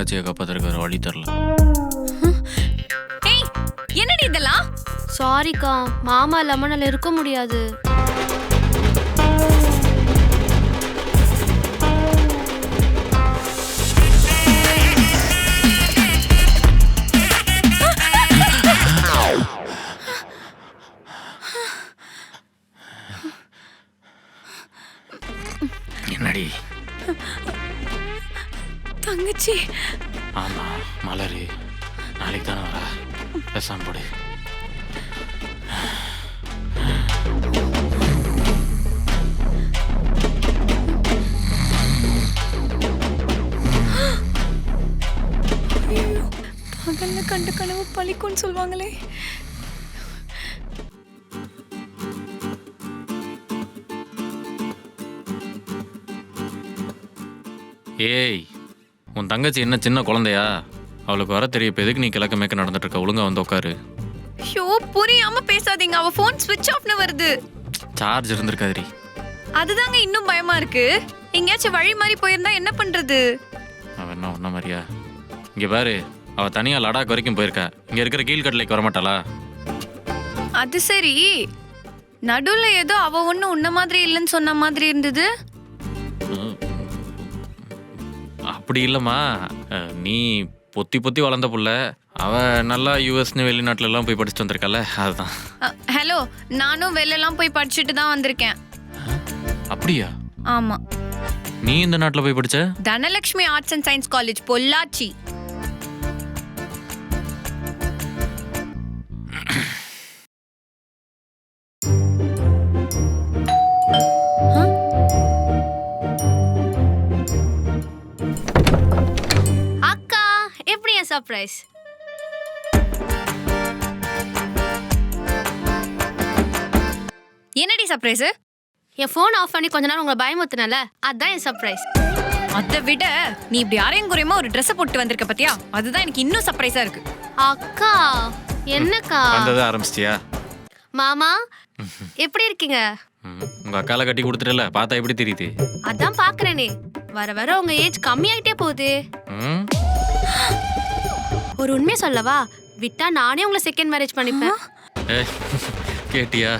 தங்கச்சியை காப்பாத்துறதுக்கு வேற வழி தரல. ஏய் என்னடி இதெல்லாம்? சாரிக்கா, மாமா லெமனில் இருக்க முடியாது. என்னடி? தங்கச்சி. ஆமா மலரு, நாளைக்கு தானே வர, பேசாம போடு. பகல்ல கண்ட கனவு பழிக்கும்னு சொல்லுவாங்களே. ஏய், உன் தங்கச்சி என்ன சின்ன குழந்தையா? அவளுக்கு வர தெரிய இப்போ எதுக்கு நீ கிழக்க மேக்க நடந்துட்டு இருக்க? ஒழுங்கா வந்து உட்காரு. ஐயோ புரியாம பேசாதீங்க, அவ போன் ஸ்விட்ச் ஆஃப்னு வருது. சார்ஜ் இருந்திருக்காதுரி. அதுதாங்க இன்னும் பயமா இருக்கு. எங்கேயாச்சும் வழி மாறி போயிருந்தா என்ன பண்றது? அவன் என்ன ஒன்ன மாதிரியா? இங்கே பாரு, அவள் தனியாக லடாக் வரைக்கும் போயிருக்கா. இங்கே இருக்கிற கீழ்கட்டளைக்கு வரமாட்டாளா? அது சரி, நடுவுல ஏதோ அவ ஒண்ணு உன்ன மாதிரி இல்லைன்னு சொன்ன மாதிரி இருந்தது. அப்படி இல்லைம்மா, நீ பொத்தி பொத்தி வளர்ந்த புள்ள. அவள் நல்லா யூஎஸ்னு வெளிநாட்டுல எல்லாம் போய் படிச்சுட்டு வந்திருக்கால, அதுதான். ஹலோ, நானும் வெளிலலாம் போய் படிச்சுட்டு தான் வந்திருக்கேன். அப்படியா? ஆமா. நீ இந்த நாட்டில் போய் படிச்ச? Dhanalakshmi arts and science college, Pollachi. அக்கா, எப்படி என் சர்ப்ரைஸ்? என்னடி சர்ப்ரைஸ்? என் ஃபோன் ஆஃப் பண்ணி கொஞ்ச நேரம் உங்களை பயமுத்துனல, அதான் என் சர்ப்ரைஸ். அதை விட நீ இப்படி அரையும் குறையமா ஒரு ட்ரெஸ் போட்டு வந்திருக்க பத்தியா, அதுதான் எனக்கு இன்னும் சர்ப்ரைஸா இருக்கு. அக்கா, என்னக்கா? வந்ததை ஆரம்பிச்சிட்டியா? மாமா எப்படி இருக்கீங்க? உங்க அக்கால கட்டி கொடுத்துட்டல, பார்த்தா எப்படி தெரியுது? அதான் பாக்குறேனே, வர வர உங்க ஏஜ் கம்மியாயிட்டே போகுது. ஒரு உண்மையை சொல்லவா? விட்டா நானே உங்களை செகண்ட் மேரேஜ் பண்ணிப்பேன். கேட்டியா?